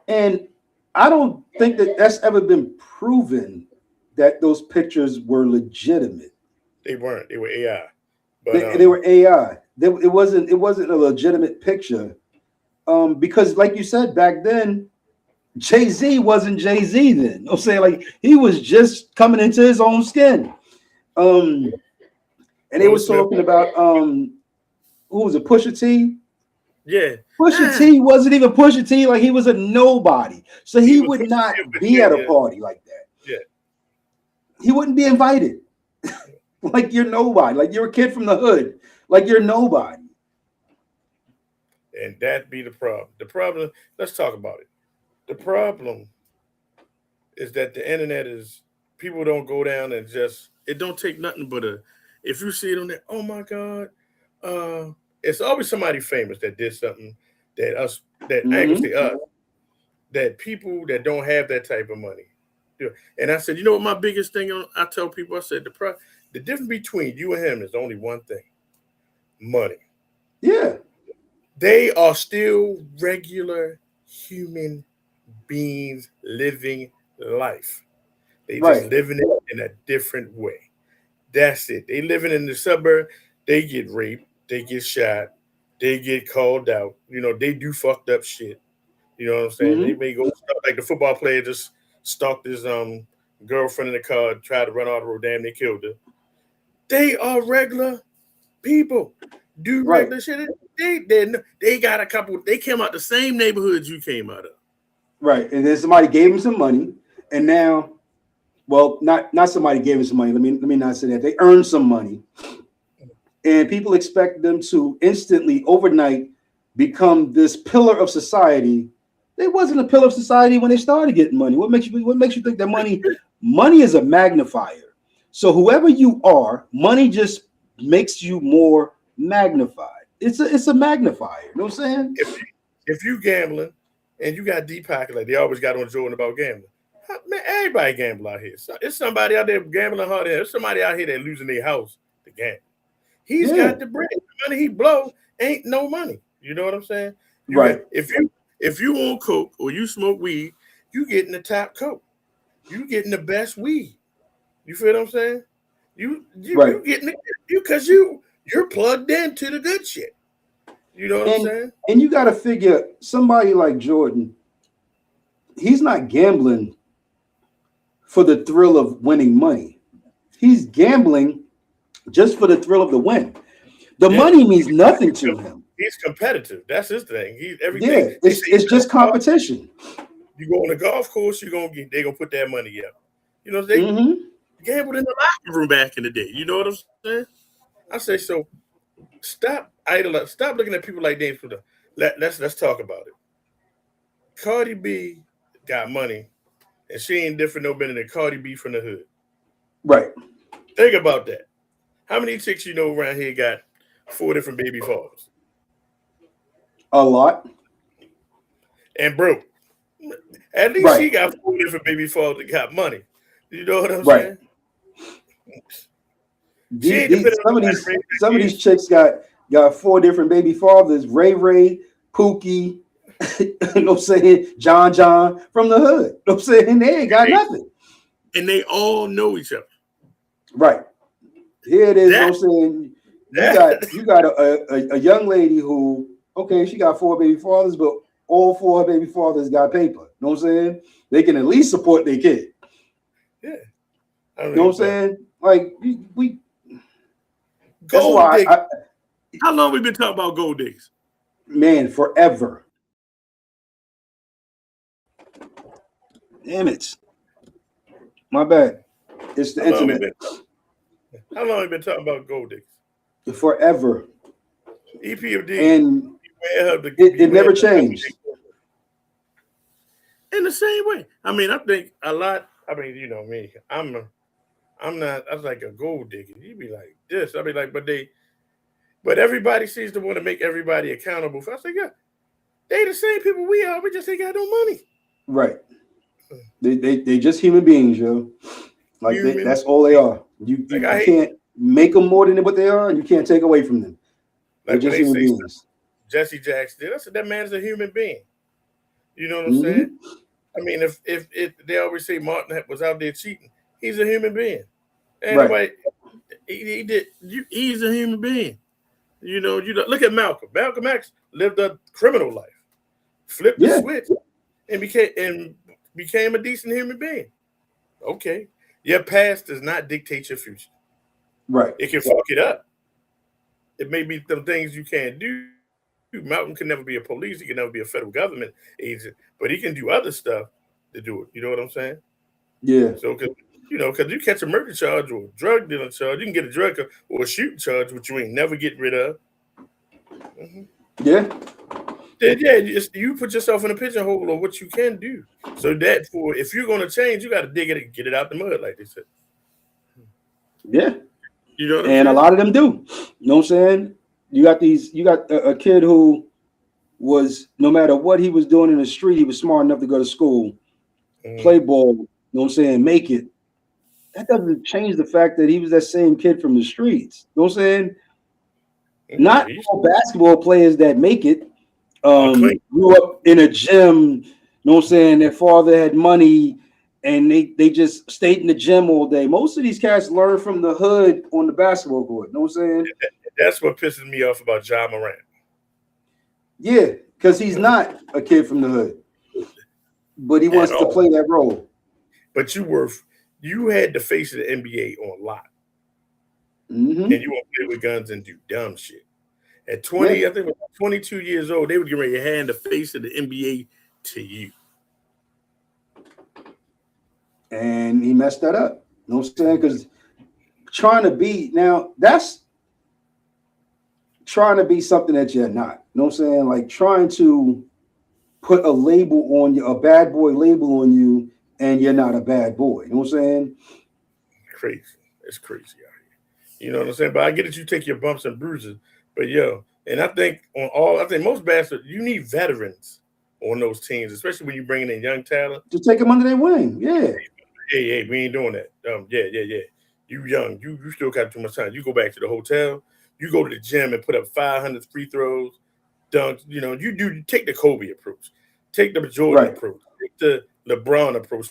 And I don't think that that's ever been proven that those pictures were legitimate. They weren't. They were AI. But they were AI. It wasn't a legitimate picture. Because like you said, back then, Jay-Z wasn't Jay-Z then. You know what I'm saying? Like, he was just coming into his own skin. And they was talking about who was it, Pusha T? Yeah. Pusha T wasn't even Pusha T, like he was a nobody. So he would not be at a party like that. Yeah. He wouldn't be invited. Like, you're nobody. Like, you're a kid from the hood. Like, you're nobody. And that be the problem. The problem, let's talk about it. The problem is that the internet is, people don't go down and just, it don't take nothing but if you see it on there, oh my God, it's always somebody famous that did something that I ain't gonna say us, that people that don't have that type of money do. And I said, you know what my biggest thing, I tell people, I said, the difference between you and him is only one thing: money. Yeah. They are still regular human beings living life. They just living it in a different way. That's it. They living in the suburb. They get raped. They get shot. They get called out. You know, they do fucked up shit. You know what I'm saying? They may go like the football player just stalked his girlfriend in the car, tried to run off the road, damn, they killed her. They are regular people. Do Right. regular shit. They got a couple. They came out the same neighborhoods you came out of. Right. And then somebody gave him some money, and now, well, not somebody gave him some money. Let me not say that. They earned some money, and people expect them to instantly, overnight, become this pillar of society. They wasn't a pillar of society when they started getting money. What makes you think that money is a magnifier? So whoever you are, money just makes you more magnified. It's a magnifier. You know what I'm saying? If you gambling and you got deep pocket, like they always got on Jordan about gambling. Man, everybody gamble out here. So it's somebody out there gambling hard. There's somebody out here that losing their house to gamble. He's got the bread. The money he blow ain't no money. You know what I'm saying? Right. If you own coke or you smoke weed, you getting the top coke. You getting the best weed. You feel what I'm saying? You getting it because you're plugged into the good shit. You know what I'm saying? And you got to figure somebody like Jordan, he's not gambling for the thrill of winning money. He's gambling just for the thrill of the win. The money means nothing to him. He's competitive. That's his thing. It's just competition. You go on the golf course, they're gonna put that money up. You know, they gambled in the locker room back in the day. You know what I'm saying? I say so. Stop looking at people like Dave. Let's talk about it. Cardi B got money, and she ain't different no better than Cardi B from the hood. Right. Think about that. How many chicks you know around here got 4 different baby fathers? A lot. And broke. At least she got 4 different baby fathers that got money. You know what I'm saying? Some of these chicks got 4 different baby fathers. Ray, Pookie, you know what I'm saying? John from the hood. You know what I'm saying? They ain't got nothing. And they all know each other. Right. Here it is. You know what I'm saying? You got a young lady who, okay, she got 4 baby fathers, but all 4 baby fathers got paper. You know what I'm saying? They can at least support their kid. Yeah. You know what I'm saying? Like we gold diggers. How long we been talking about gold diggers? Man, forever. Damn it. My bad. It's the internet. How long have we been talking about gold diggers? Forever. EPMD. And it never changed. In the same way. I mean, I think a lot. I mean, you know me. I'm not. I was like a gold digger. You'd be like this. I'd be like, but everybody seems to want to make everybody accountable. I say, yeah, they the same people we are. We just ain't got no money. Right. They just human beings, yo. Like that's all they are. You can't make them more than what they are, and you can't take away from them. They're just human beings. Jesse Jackson did. I said that man's a human being. You know what I'm saying? I mean, if they always say Martin was out there cheating, he's a human being. Anyway, he did. He's a human being. You know. Look at Malcolm. Malcolm X lived a criminal life, flipped the switch, and became a decent human being. Okay, your past does not dictate your future. Right. It can fuck it up. It may be some things you can't do. Malcolm can never be a police. He can never be a federal government agent, but he can do other stuff to do it. You know what I'm saying? Yeah. So, because you catch a murder charge or a drug dealing charge, you can get a drug or a shooting charge, which you ain't never getting rid of. Yeah. Then, you put yourself in a pigeonhole of what you can do. So that if you're going to change, you got to dig it and get it out the mud, like they said. Yeah. You know what I'm saying? A lot of them do. You know what I'm saying? You got a kid who was, no matter what he was doing in the street, he was smart enough to go to school, play ball, you know what I'm saying, make it. That doesn't change the fact that he was that same kid from the streets. You know what I'm saying? Not all basketball players that make it grew up in a gym, you know what I'm saying, their father had money and they just stayed in the gym all day. Most of these cats learn from the hood on the basketball court. You know what I'm saying? That's what pisses me off about Ja Morant. Yeah, because he's not a kid from the hood, but he wants to play that role. But you were you had the face of the NBA on lock, Mm-hmm. and you want to play with guns and do dumb shit. At 20, Yeah. I think 22 years old, they would get ready to hand the face of the NBA to you. And he messed that up. You know what I'm saying? Because trying to be that's trying to be something that you're not. You know what I'm saying? Like trying to put a label on you, a bad boy label on you, and you're not a bad boy. You know what I'm saying? Crazy. It's crazy out here. You know what I'm saying? But I get that you take your bumps and bruises. But and I think most basketball, you need veterans on those teams, especially when you're bringing in young talent. Just take them under their wing. Yeah. Hey, we ain't doing that. Yeah. You young, you still got too much time. You go back to the hotel, you go to the gym and put up 500 free throws, dunks. You know, you take the Kobe approach, take the Jordan approach, take the LeBron approach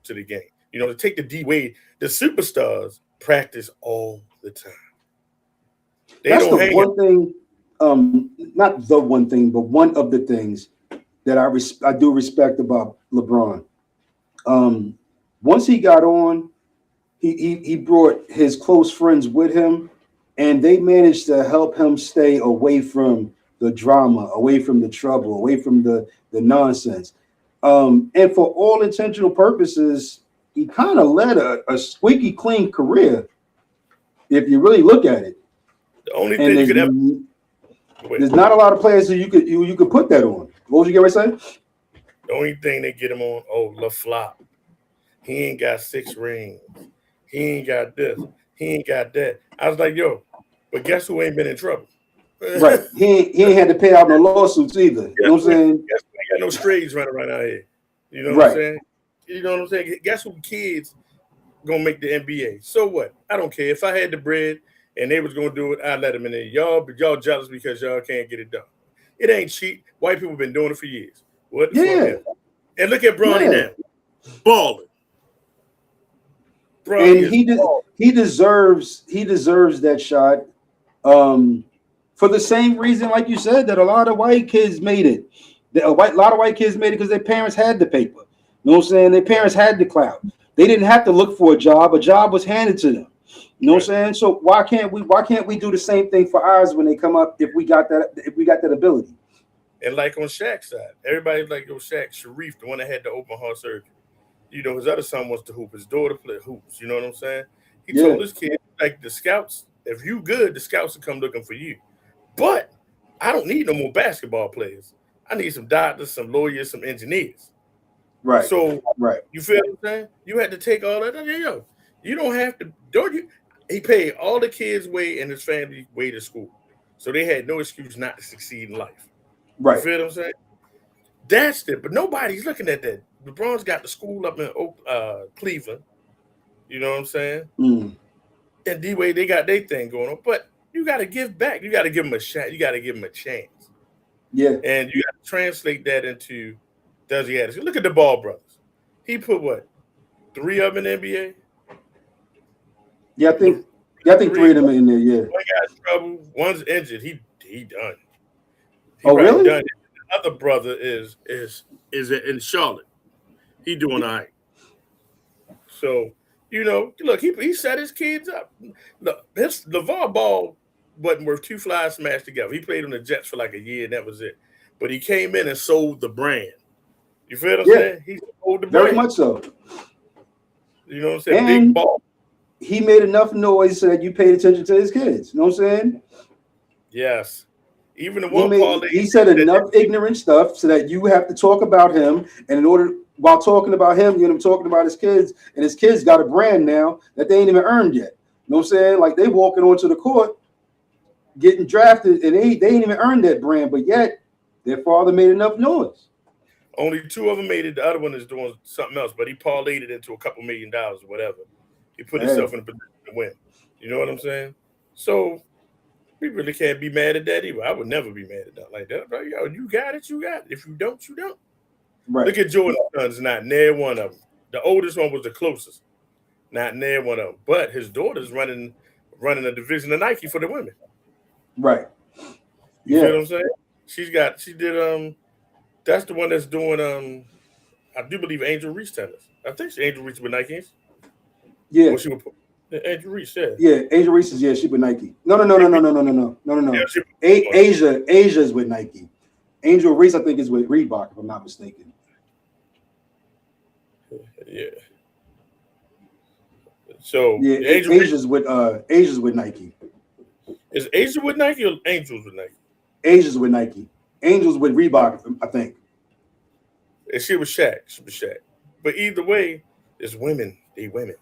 to the game. You know, to take the D Wade, the superstars practice all the time. That's the one thing, not the one thing, but one of the things that I do respect about LeBron. Once he got on, he brought his close friends with him, and they managed to help him stay away from the drama, away from the trouble, away from the nonsense. And for all intentional purposes, he kind of led a squeaky clean career, if you really look at it. The only thing you could ever there's not a lot of players that you could put that on. What was you going to say? The only thing they get him on, LaFlop. He ain't got 6 rings. He ain't got this. He ain't got that. I was like, but guess who ain't been in trouble? Right. He ain't had to pay out no lawsuits either. You know what I'm saying? Guess who ain't got no strays running around out here. You know what Right. I'm saying? You know what I'm saying? Guess who kids gonna make the NBA? So what? I don't care. If I had the bread and they was gonna do it, I'd let them in there. Y'all jealous because y'all can't get it done. It ain't cheap. White people been doing it for years. What the fuck is? And look at Bronny now. Balling. And he deserves that shot. For the same reason, like you said, that a lot of white kids made it. A lot of white kids made it because their parents had the paper. You know what I'm saying? Their parents had the clout. They didn't have to look for a job. A job was handed to them. You know what I'm saying? So why can't we do the same thing for ours when they come up if we got that ability? And like on Shaq's side, everybody's like, Shaq Sharif, the one that had the open heart surgery. You know, his other son wants to hoop. His daughter played hoops. You know what I'm saying? He told his kid, like, the scouts, if you good, the scouts will come looking for you. But I don't need no more basketball players. I need some doctors, some lawyers, some engineers. Right. So, right. You feel what I'm saying? You had to take all that. You don't have to. Don't you? He paid all the kids' way and his family way to school. So they had no excuse not to succeed in life. Right. You feel what I'm saying? That's it. But nobody's looking at that. LeBron's got the school up in Cleveland. You know what I'm saying? Mm. And D-Wade, they got their thing going on. But you got to give back. You got to give them a shot. You got to give them a chance. Yeah. And you got to translate that into does he have? Look at the Ball brothers. He put what? 3 of them in the NBA? Yeah, I think 3 of them in there, yeah. One got in trouble, one's injured. He done. Really? Done. The other brother is in Charlotte. He doing all right. So, look, he set his kids up. Look, LeVar Ball wasn't worth 2 flies smashed together. He played on the Jets for like a year, and that was it. But he came in and sold the brand. You feel what I'm saying? He sold the brand. Very much so. You know what I'm saying? And Big ball. He made enough noise so that you paid attention to his kids. You know what I'm saying? Yes. Even the one he said enough ignorant stuff so that you have to talk about him. And while talking about him, talking about his kids, and his kids got a brand now that they ain't even earned yet. You know what I'm saying? Like they walking onto the court, getting drafted, and they ain't even earned that brand, but yet their father made enough noise. Only 2 of them made it. The other one is doing something else, but he parlayed it into a couple $1 million or whatever. He put himself in a position to win. You know what I'm saying? So we really can't be mad at that either. I would never be mad at that like that. Bro, you got it, you got it. If you don't, you don't. Right. Look at Jordan's sons, not near one of them. The oldest one was the closest, not near one of them. But his daughter's running a division of Nike for the women. Right. You feel what I'm saying? She did that's the one that's doing I do believe Angel Reese tennis. I think Angel Reese with Nike. Yeah, What she would put? Angel Reese said. yeah. Angel Reese is, yeah, she with Nike. No. Yeah, she put- Asia is with Nike. Angel Reese, I think, is with Reebok, if I'm not mistaken. Yeah. So Yeah, Angel Reese, Asia's with Nike. is Asia with Nike or Angels with Nike? Asia's with Nike. Angel's with Reebok, I think. And she was Shaq. She was Shaq. But either way, it's women. They women.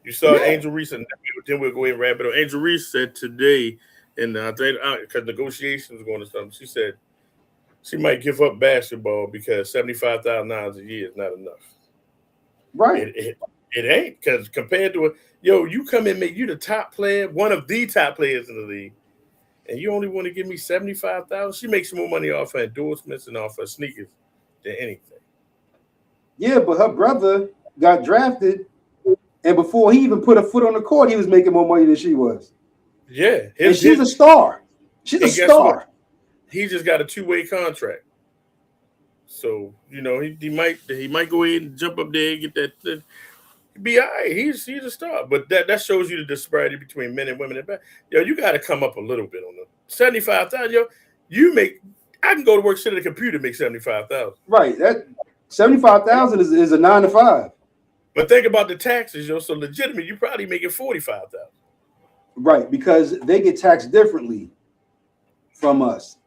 You saw Yeah. Angel Reese, and then we'll go ahead and wrap it up. Angel Reese said today, and I think because negotiations going to something, she said she might give up basketball because $75,000 a year is not enough. Right. It ain't, because compared to you come in, make you the top player, one of the top players in the league, and you only want to give me $75,000. She makes more money off her endorsements and off her sneakers than anything. Yeah, but her brother got drafted, and before he even put a foot on the court, he was making more money than she was. Yeah, And she's a star. She's a and guess star. what? He just got a 2-way contract. So, he might go ahead and jump up there and get that. Be all right. He's a star. But that shows you the disparity between men and women. You got to come up a little bit on the 75,000. I can go to work, sit at a computer, make 75,000. Right. That 75,000 is a 9 to 5. But think about the taxes, So legitimate, you probably making 45,000. Right, because they get taxed differently from us.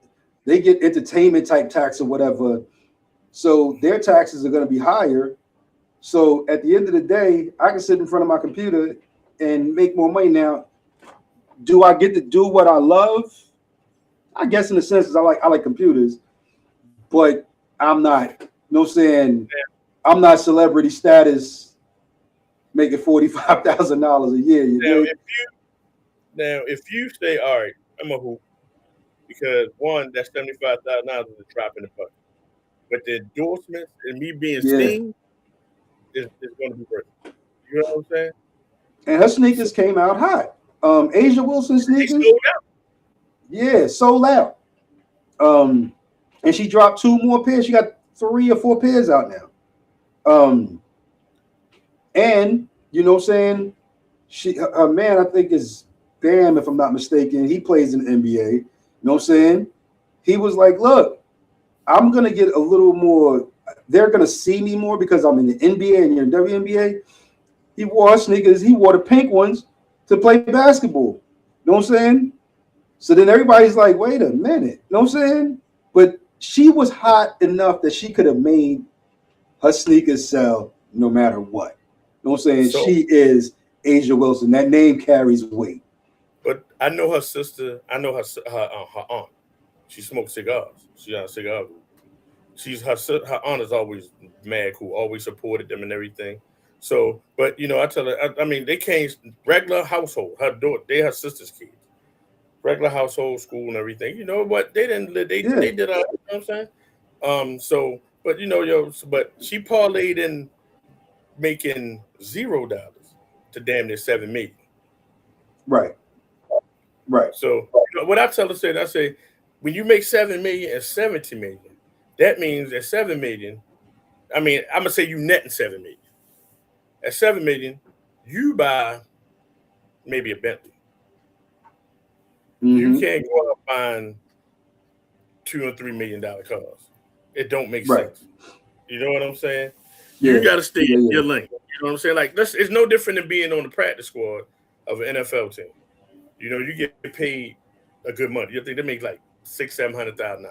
They get entertainment type tax or whatever. So their taxes are going to be higher. So at the end of the day, I can sit in front of my computer and make more money. Now, do I get to do what I love? I guess in a sense, I like computers, but I'm not. No saying, I'm not celebrity status, making $45,000 a year. If you say, all right, I'm a hoop, because one, that $75,000 is a drop in the bucket, but the endorsements and me being seen is going to be worth it. You know what I'm saying? And her sneakers came out hot. Asia Wilson sneakers, sold out. Yeah, sold out. And she dropped 2 more pairs. She got 3 or 4 pairs out now. And you know what I'm saying? Her man, I think, is Bam, if I'm not mistaken. He plays in the NBA. You know what I'm saying? He was like, look, I'm gonna get a little more, they're gonna see me more because I'm in the NBA and you're in WNBA. He wore sneakers, he wore the pink ones to play basketball. You know what I'm saying? So then everybody's like, wait a minute. You know what I'm saying? But she was hot enough that she could have made her sneakers sell no matter what. You know what I'm saying? So, she is Asia Wilson. That name carries weight. But I know her sister. I know her aunt. She smokes cigars. She's on a cigar group. Her aunt is always mad cool, always supported them and everything. So, but I tell her, I mean, they came regular household. Her daughter, they her sister's kids, regular household, school and everything. You know what? They didn't. They did. You know what I'm saying? So, but but she parlayed in making $0 to damn near $7 million. Right. So what I tell her, I say, when you make $7 million and $70 million, that means at $7 million, I mean, I'm gonna say you netting $7 million. At $7 million, you buy maybe a Bentley. Mm-hmm. You can't go out and find $2 or $3 million cars. It don't make sense. You know what I'm saying? Yeah. You got to stay in your lane. You know what I'm saying? Like it's no different than being on the practice squad of an NFL team. You get paid a good money. You think they make like $600,000-$700,000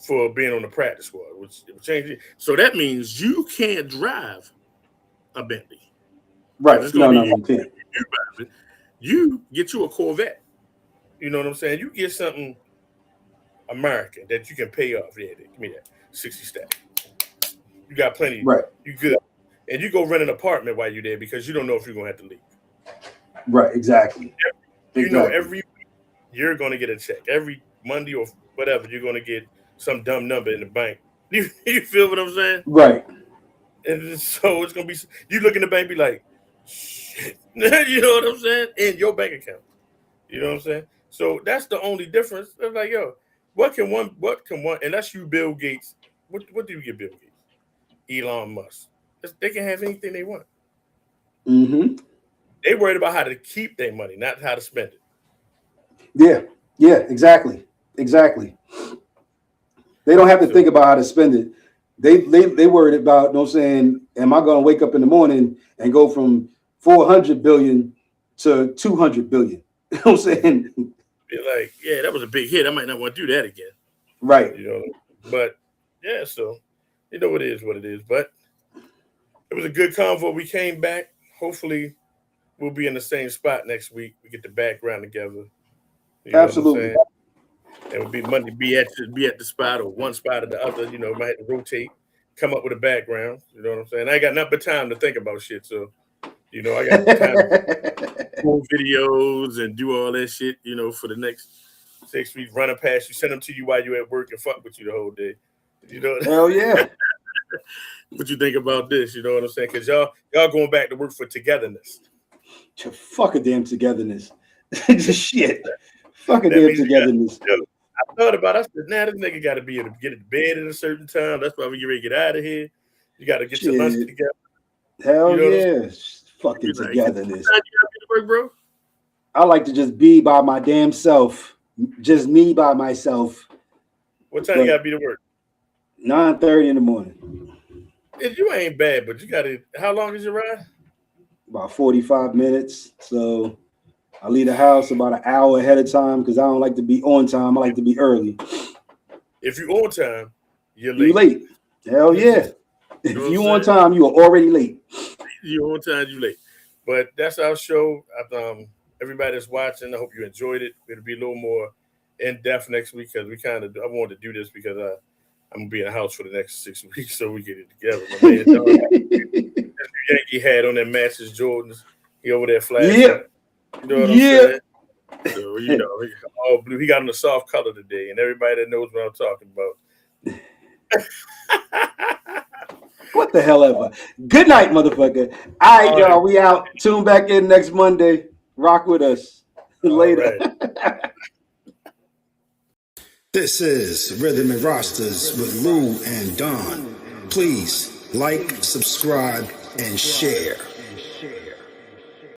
for being on the practice squad, which change it. So that means you can't drive a Bentley. Right. No, you can't. You get you a Corvette. You know what I'm saying? You get something American that you can pay off. Yeah, give me that 60 stack. You got plenty. Right. You good. And you go rent an apartment while you're there because you don't know if you're going to have to leave. Right, exactly. Every week you're going to get a check. Every Monday or whatever, you're going to get some dumb number in the bank. You feel what I'm saying? Right. And so it's going to be, you look in the bank, be like, shit. You know what I'm saying? In your bank account. You know what I'm saying? So that's the only difference. It's like, what can one, and that's you, Bill Gates. What do you get, Bill Gates? Elon Musk. They can have anything they want. Mm-hmm. They worried about how to keep their money, not how to spend it. Yeah, exactly. They don't have to think about how to spend it. They worried about, you know what I'm saying, am I going to wake up in the morning and go from 400 billion to 200 billion? You know what I'm saying? They're like, yeah, that was a big hit. I might not want to do that again. Right. You know, but yeah, so you know, it is what it is. But it was a good convo. We came back. Hopefully, we'll be in the same spot next week. We get the background together. You know Absolutely. what I'm saying? And we'll be Monday, be at the spot or one spot or the other. You know, might have to rotate, come up with a background. You know what I'm saying? I ain't got nothing but time to think about shit. So, you know, I got time to pull videos and do all that shit. You know, for the next 6 weeks, running past you, send them to you while you're at work and fuck with you the whole day. You know, Hell yeah. what you think about this? You know what I'm saying? Because y'all going back to work for togetherness. Fuck a damn togetherness. Shit. Fuck a That damn means togetherness. I thought about it. I said, nah, this nigga got to be able to get to bed at a certain time. That's why we get ready to get out of here. You got to get your lunch Shit. together. Hell You know what I'm yeah. Fucking You're like, togetherness. "What time you gotta be to work, bro?" I like to just be by my damn self. Just me by myself. What time you got to be to work? 9:30 in the morning. You ain't bad, but you got to. How long is your ride? About 45 minutes. So I leave the house about an hour ahead of time because I don't like to be on time. I like to be early. If you on time, you're late. You late. Hell yeah. You If know what you I'm on saying? time, you are already late. You on time, you late. But that's our show. Everybody that's watching, I hope you enjoyed it. It'll be a little more in depth next week because I wanted to do this because I'm gonna be in the house for the next 6 weeks, so we get it together. My man, Don, Yankee hat on that matches Jordans. He over there flashing. Yeah. You know what I'm Yeah. saying? So you know, he all blue. He got on a soft color today, and everybody that knows what I'm talking about. What the hell ever. Good night, motherfucker. All right, y'all. We out. Tune back in next Monday. Rock with us. Later. Right. This is Rhythm and Rosters with Lou and Don. Please like, subscribe, and share.